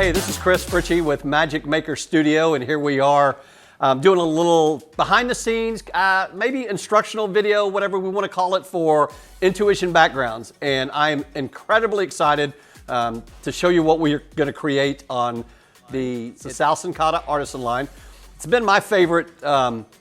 Hey, this is Chris Fritchie with Magic Maker Studio, and here we are doing a little behind the scenes, maybe instructional video, whatever we want to call it, for Intuition backgrounds. And I'm incredibly excited to show you what we're going to create on the Sal Sincata Artisan line. It's been my favorite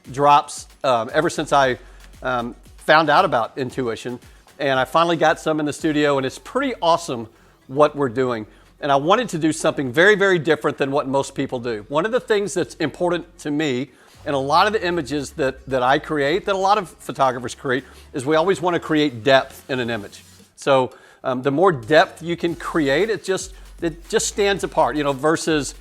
drops ever since I found out about Intuition, and I finally got some in the studio, and it's pretty awesome what we're doing. And I wanted to do something very, very different than what most people do. One of the things that's important to me and a lot of the images that I create, that a lot of photographers create, is we always want to create depth in an image. So the more depth you can create, it just stands apart, you know, versus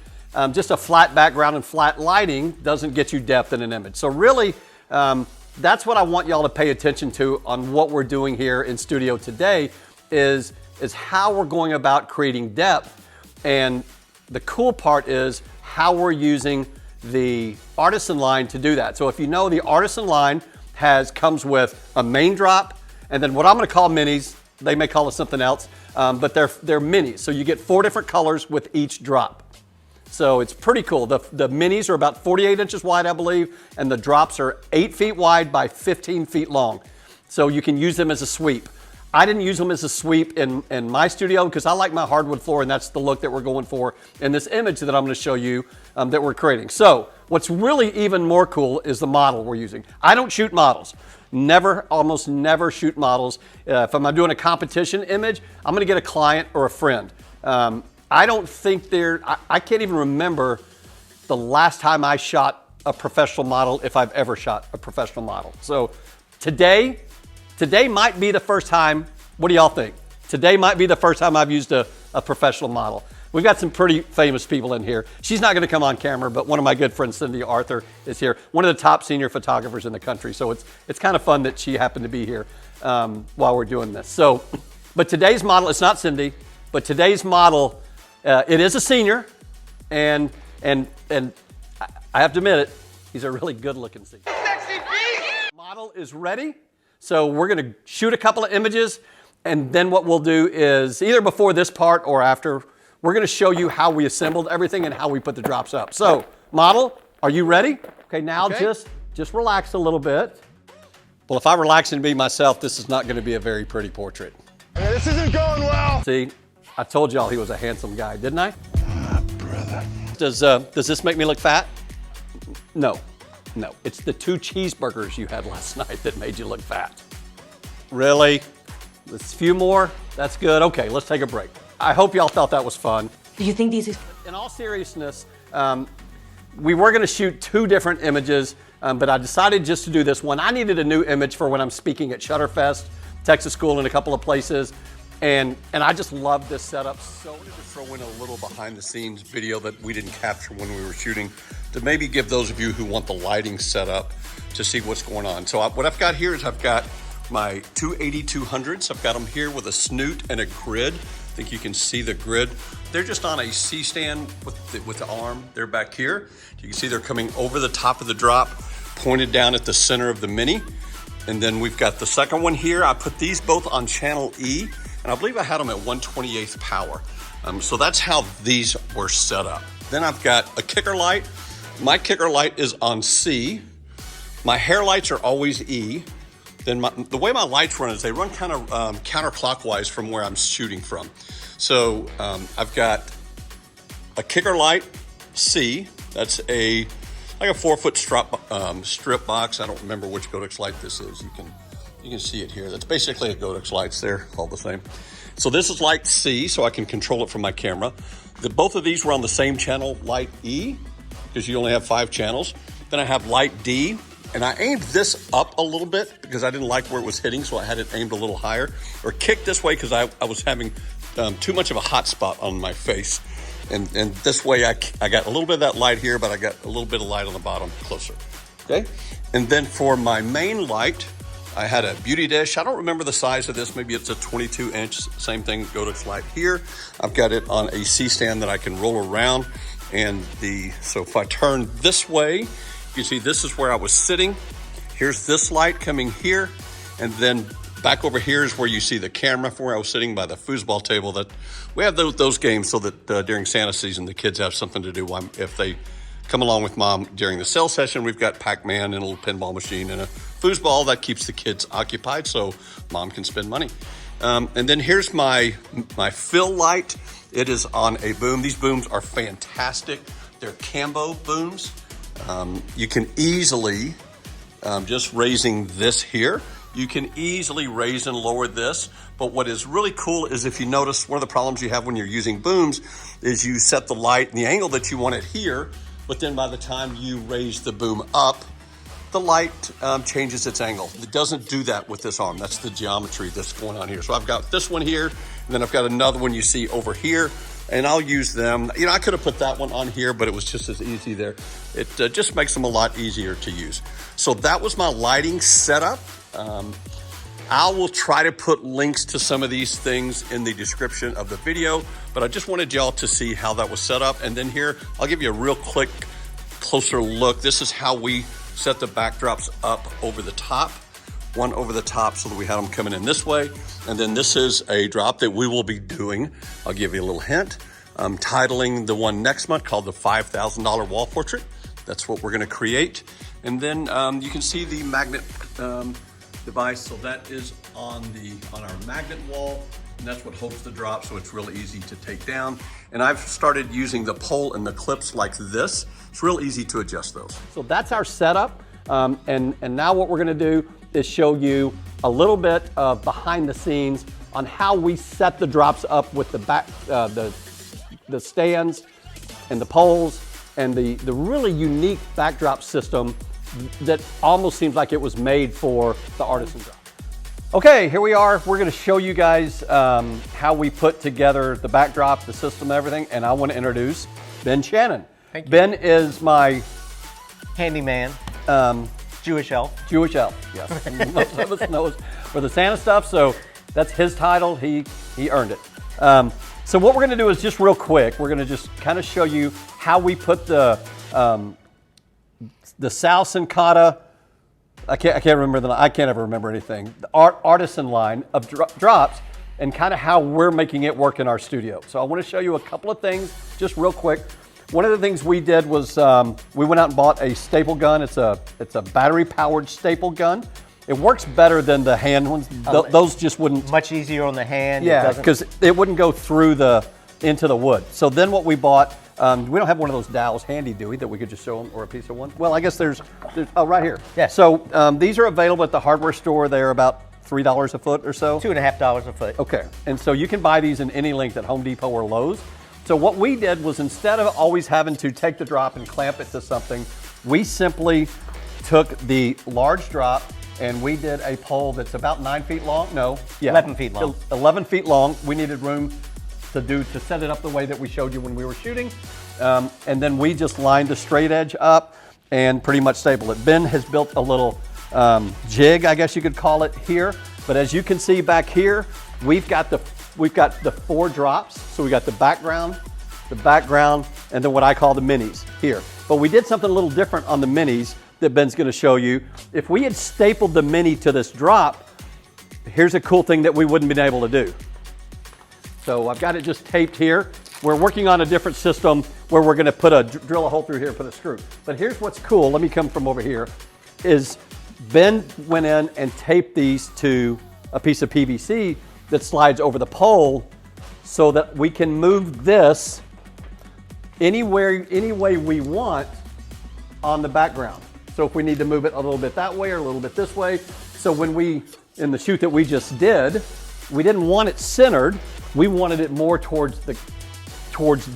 just a flat background and flat lighting doesn't get you depth in an image. So really, that's what I want y'all to pay attention to on what we're doing here in studio today is how we're going about creating depth. And the cool part is how we're using the Artisan line to do that. So if you know, the Artisan line comes with a main drop, and then what I'm gonna call minis, they may call it something else, but they're minis. So you get 4 different colors with each drop. So it's pretty cool. The minis are about 48 inches wide, I believe, and the drops are 8 feet wide by 15 feet long. So you can use them as a sweep. I didn't use them as a sweep in my studio because I like my hardwood floor, and that's the look that we're going for in this image that I'm going to show you that we're creating. So what's really even more cool is the model we're using. I don't shoot models. Almost never shoot models. If I'm doing a competition image, I'm going to get a client or a friend. I don't think I can't even remember the last time I shot a professional model, if I've ever shot a professional model. So today might be the first time. What do y'all think? Today might be the first time I've used a professional model. We've got some pretty famous people in here. She's not gonna come on camera, but one of my good friends, Cindy Arthur, is here. One of the top senior photographers in the country. So it's kind of fun that she happened to be here while we're doing this. So, but today's model, it's not Cindy, but today's model, it is a senior, and I have to admit it, he's a really good looking senior. Sexy beast! Model is ready. So we're gonna shoot a couple of images, and then what we'll do is either before this part or after, we're gonna show you how we assembled everything and how we put the drops up. So model, are you ready? Okay, now just relax a little bit. Well, if I relax and be myself, this is not gonna be a very pretty portrait. Hey, this isn't going well. See, I told y'all he was a handsome guy, didn't I? Ah, brother. Does this make me look fat? No. No, it's the 2 cheeseburgers you had last night that made you look fat. Really? Let's a few more? That's good. Okay, let's take a break. I hope y'all thought that was fun. Do you think these? In all seriousness, we were gonna shoot 2 different images, but I decided just to do this one. I needed a new image for when I'm speaking at Shutterfest, Texas School, and a couple of places. And I just love this setup. So I wanted to throw in a little behind the scenes video that we didn't capture when we were shooting to maybe give those of you who want the lighting set up to see what's going on. So what I've got here is I've got my 2 8200s. I've got them here with a snoot and a grid. I think you can see the grid. They're just on a C-stand with the arm. They're back here. You can see they're coming over the top of the drop, pointed down at the center of the Mini. And then we've got the second one here. I put these both on channel E, and I believe I had them at 1/28 power. So that's how these were set up. Then I've got a kicker light. My kicker light is on C. My hair lights are always E. Then the way my lights run is they run kind of counterclockwise from where I'm shooting from. So I've got a kicker light, C. That's like a 4-foot strip box. I don't remember which Godox light this is. You can see it here. That's basically a Godox lights. They're all the same. So this is light C, so I can control it from my camera. Both of these were on the same channel, light E, because you only have 5 channels. Then I have light D, and I aimed this up a little bit because I didn't like where it was hitting, so I had it aimed a little higher. Or kicked this way because I was having too much of a hot spot on my face. And this way I got a little bit of that light here, but I got a little bit of light on the bottom closer, okay? And then for my main light, I had a beauty dish. I don't remember the size of this. Maybe it's a 22-inch, same thing, Godox light here. I've got it on a C-stand that I can roll around. And so if I turn this way, you see this is where I was sitting. Here's this light coming here. And then Back over here is where you see the camera from where I was sitting by the foosball table. That we have those games so that during Santa season, the kids have something to do if they come along with mom during the sale session. We've got Pac-Man and a little pinball machine and a foosball that keeps the kids occupied so mom can spend money. And then here's my fill light. It is on a boom. These booms are fantastic. They're Cambo booms. You can easily, just raising this here, you can easily raise and lower this. But what is really cool is if you notice, one of the problems you have when you're using booms is you set the light in the angle that you want it here, but then by the time you raise the boom up, the light changes its angle. It doesn't do that with this arm. That's the geometry that's going on here. So I've got this one here, and then I've got another one you see over here, and I'll use them. You know, I could have put that one on here, but it was just as easy there. It just makes them a lot easier to use. So that was my lighting setup. I will try to put links to some of these things in the description of the video, but I just wanted y'all to see how that was set up. And then here, I'll give you a real quick, closer look. This is how we set the backdrops up over the top. One over the top so that we had them coming in this way. And then this is a drop that we will be doing. I'll give you a little hint. I'm titling the one next month called the $5,000 wall portrait. That's what we're gonna create. And then you can see the magnet device. So that is on our magnet wall, and that's what holds the drop, so it's real easy to take down. And I've started using the pole and the clips like this. It's real easy to adjust those. So that's our setup. And now what we're gonna do is show you a little bit of behind the scenes on how we set the drops up with the back, the stands and the poles and the really unique backdrop system that almost seems like it was made for the artisan drop. Okay, here we are. We're gonna show you guys how we put together the backdrop, the system, everything, and I wanna introduce Ben Shannon. Thank you. Ben is my handyman, Jewish elf. Jewish elf, yes. Most of us knows for the Santa stuff, so that's his title. He earned it. So what we're gonna do is just real quick, we're gonna just kind of show you how we put the Sal Sincata, I can't remember I can't ever remember anything. The artisan line of drops and kind of how we're making it work in our studio. So I want to show you a couple of things just real quick. One of the things we did was we went out and bought a staple gun. It's a battery powered staple gun. It works better than the hand ones. Those just wouldn't. Much easier on the hand. Yeah, because it wouldn't go through into the wood. So then what we bought, we don't have one of those dowels handy, do we, that we could just show them, or a piece of one? Well, I guess there's right here. Yeah. So these are available at the hardware store. They're about $3 a foot or so. $2.50 a foot. Okay, and so you can buy these in any length at Home Depot or Lowe's. So what we did was instead of always having to take the drop and clamp it to something, we simply took the large drop and we did a pole that's about 9 feet long. No, yeah, 11 feet long. 11 feet long. We needed room to set it up the way that we showed you when we were shooting. And then we just lined the straight edge up and pretty much stapled it. Ben has built a little jig, I guess you could call it here. But as you can see back here, we've got the 4 drops. So we got the background, and then what I call the minis here. But we did something a little different on the minis that Ben's gonna show you. If we had stapled the mini to this drop, here's a cool thing that we wouldn't been able to do. So I've got it just taped here. We're working on a different system where we're gonna drill a hole through here and put a screw. But here's what's cool, let me come from over here, is Ben went in and taped these to a piece of PVC that slides over the pole so that we can move this any way we want on the background. So if we need to move it a little bit that way or a little bit this way. So when in the shoot that we just did, we didn't want it centered. We wanted it more towards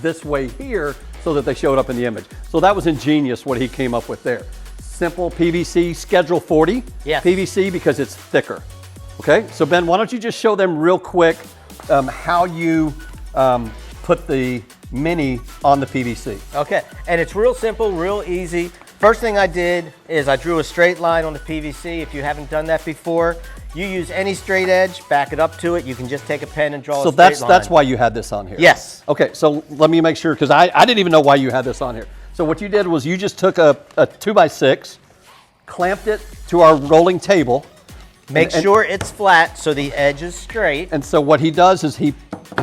this way here so that they showed up in the image. So that was ingenious what he came up with there. Simple PVC, Schedule 40 yes. PVC because it's thicker. Okay, so Ben, why don't you just show them real quick how you put the mini on the PVC. Okay, and it's real simple, real easy. First thing I did is I drew a straight line on the PVC. If you haven't done that before, you use any straight edge, back it up to it. You can just take a pen and draw a straight line. So that's why you had this on here? Yes. Okay, so let me make sure, because I didn't even know why you had this on here. So what you did was you just took a 2x6, clamped it to our rolling table, Make sure it's flat so the edge is straight. And so what he does is he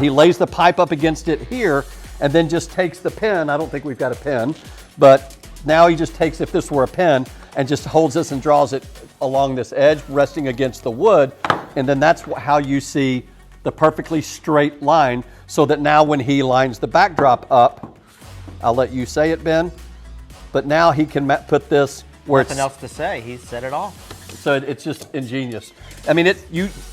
lays the pipe up against it here and then just takes the pin. I don't think we've got a pin, but now he just takes, if this were a pin, and just holds this and draws it along this edge, resting against the wood. And then that's how you see the perfectly straight line, so that now when he lines the backdrop up, I'll let you say it, Ben, but now he can put this where Nothing else to say. He said it all. So it's just ingenious. I mean,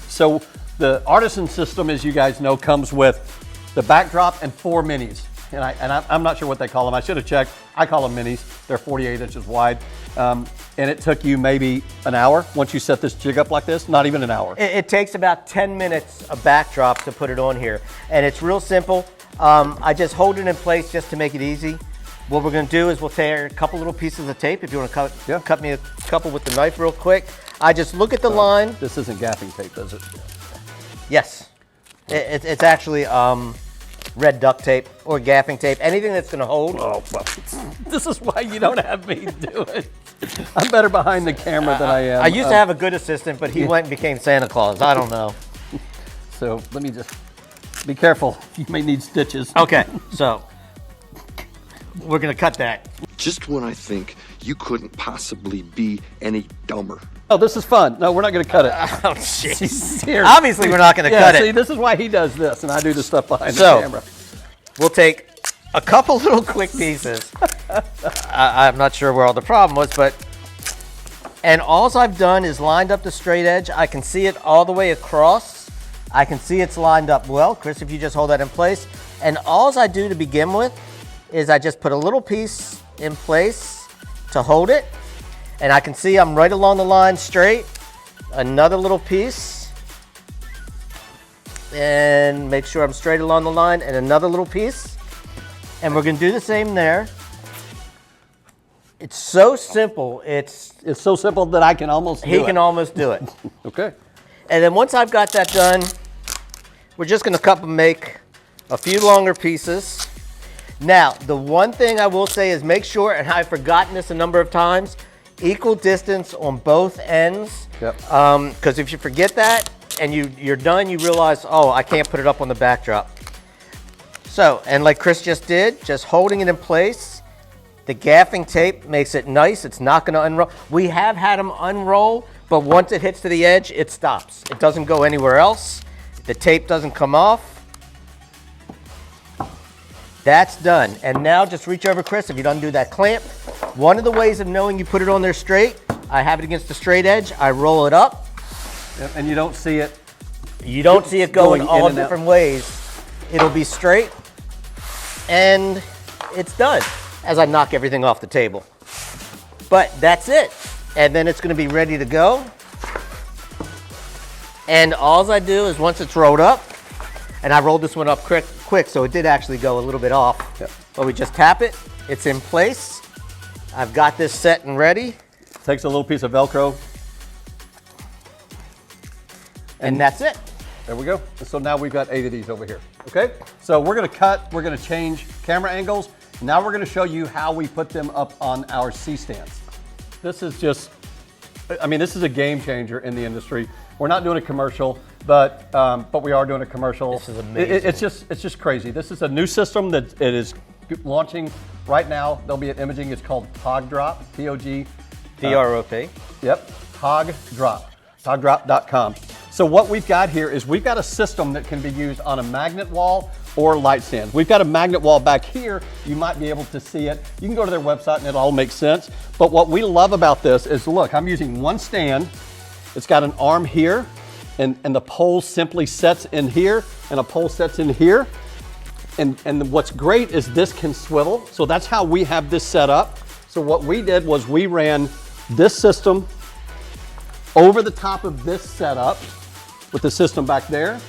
so the Artisan system, as you guys know, comes with the backdrop and 4 minis. And I'm not sure what they call them. I should have checked. I call them minis. They're 48 inches wide. And it took you maybe an hour once you set this jig up like this. Not even an hour. It takes about 10 minutes a backdrop to put it on here. And it's real simple. I just hold it in place just to make it easy. What we're going to do is we'll tear a couple little pieces of tape. If you want to cut me a couple with the knife real quick. I just look at the line. This isn't gaffing tape, is it? Yes. It's actually red duct tape or gaffing tape. Anything that's going to hold. Oh, well, this is why you don't have me do it. I'm better behind the camera than I am. I used to have a good assistant, but he went and became Santa Claus. I don't know. So let me just be careful. You may need stitches. Okay, so we're going to cut that. Just when I think you couldn't possibly be any dumber. Oh, this is fun. No, we're not going to cut it. Oh, jeez. Here. Obviously, we're not going to cut see, it. this is why he does this, and I do the stuff behind the camera. We'll take a couple little quick pieces. I'm not sure where all the problem was, but... And all I've done is lined up the straight edge. I can see it all the way across. I can see it's lined up well. Chris, if you just hold that in place. And all I do to begin with is I just put a little piece in place to hold it. And I can see I'm right along the line straight. Another little piece. And make sure I'm straight along the line. And another little piece. And we're going to do the same there. It's so simple. It's so simple that I can almost do it. He can almost do it. Okay. And then once I've got that done, we're just going to make a few longer pieces. Now, the one thing I will say is make sure, and I've forgotten this a number of times, equal distance on both ends. Yep. Because if you forget that and you're done, you realize, oh, I can't put it up on the backdrop. So, and like Chris just did, just holding it in place. The gaffing tape makes it nice. It's not going to unroll. We have had them unroll, but once it hits to the edge, it stops. It doesn't go anywhere else. The tape doesn't come off. That's done. And now just reach over, Chris, if you don't do that clamp. One of the ways of knowing you put it on there straight, I have it against the straight edge. I roll it up. Yep, and you don't see it. You don't see it going all in and different ways. It'll be straight, and it's done as I knock everything off the table. But that's it. And then it's going to be ready to go. And all I do is once it's rolled up, and I rolled this one up quick, so it did actually go a little bit off. Yep. But we just tap it. It's in place. I've got this set and ready. Takes a little piece of Velcro. And that's it. There we go. So now we've got 8 of these over here. Okay? So we're going to cut. We're going to change camera angles. Now we're going to show you how we put them up on our C-stands. This is just, I mean, this is a game changer in the industry. We're not doing a commercial, but we are doing a commercial. This is amazing. It's just crazy. This is a new system that it is launching right now. They'll be at Imaging. It's called TogDrop, T-O-G. D-R-O-P. Yep, TogDrop, TogDrop.com. So what we've got here is we've got a system that can be used on a magnet wall or light stand. We've got a magnet wall back here. You might be able to see it. You can go to their website and it'll all make sense. But what we love about this is, look, I'm using one stand. It's got an arm here, and the pole simply sets in here, and a pole sets in here. And what's great is this can swivel. So that's how we have this set up. So what we did was we ran this system over the top of this setup with the system back there.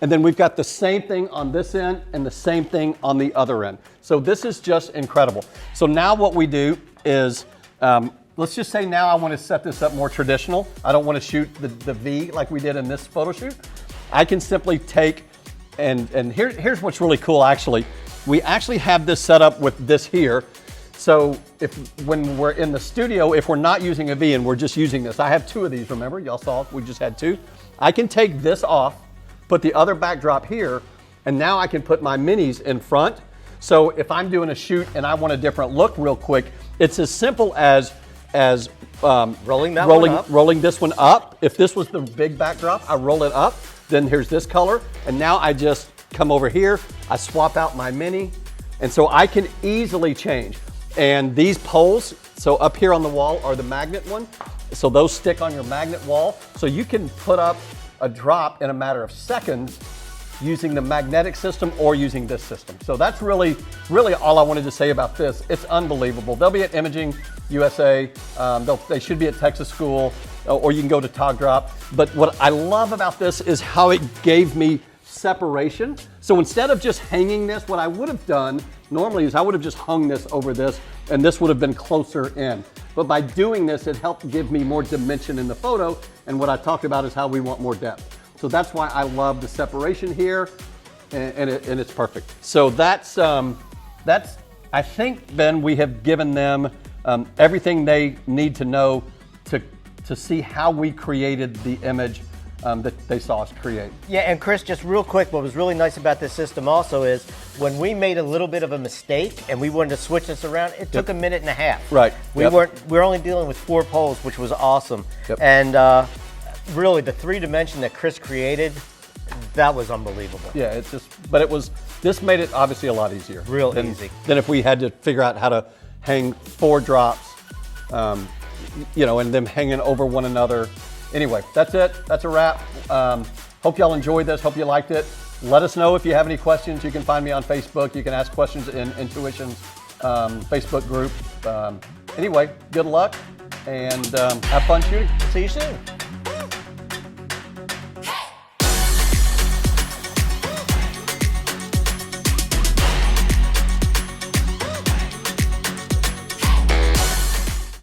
And then we've got the same thing on this end and the same thing on the other end. So this is just incredible. So now what we do is, let's just say now I want to set this up more traditional. I don't want to shoot the V like we did in this photo shoot. I can simply take, and here's what's really cool actually. We actually have this set up with this here. So when we're in the studio, if we're not using a V and we're just using this, I have 2 of these, remember? Y'all saw we just had 2. I can take this off, put the other backdrop here, and now I can put my minis in front. So if I'm doing a shoot and I want a different look real quick, it's as simple as rolling this one up. If this was the big backdrop, I roll it up, then here's this color, and now I just come over here, I swap out my mini, and so I can easily change. And these poles, so up here on the wall are the magnet one, so those stick on your magnet wall, so you can put up a drop in a matter of seconds using the magnetic system or using this system. So that's really all I wanted to say about this. It's unbelievable. They'll be at Imaging USA, they should be at Texas School, or you can go to TogDrop. But what I love about this is how it gave me separation. So instead of just hanging this, what I would have done normally is I would have just hung this over this, and this would have been closer in. But by doing this, it helped give me more dimension in the photo, and what I talked about is how we want more depth. So that's why I love the separation here, and it's perfect. So that's I think, Ben, we have given them everything they need to know to see how we created the image that they saw us create. Yeah, and Chris, just real quick, what was really nice about this system also is when we made a little bit of a mistake and we wanted to switch this around, it took a minute and a half. Right. We were only dealing with 4 poles, which was awesome. Yep. And really, the 3-dimension that Chris created, that was unbelievable. Yeah, this made it obviously a lot easier. Real easy. Than if we had to figure out how to hang 4 drops, and them hanging over one another. Anyway, that's it. That's a wrap. Hope y'all enjoyed this. Hope you liked it. Let us know if you have any questions. You can find me on Facebook. You can ask questions in Intuition's Facebook group. Anyway, good luck and have fun shooting. See you soon.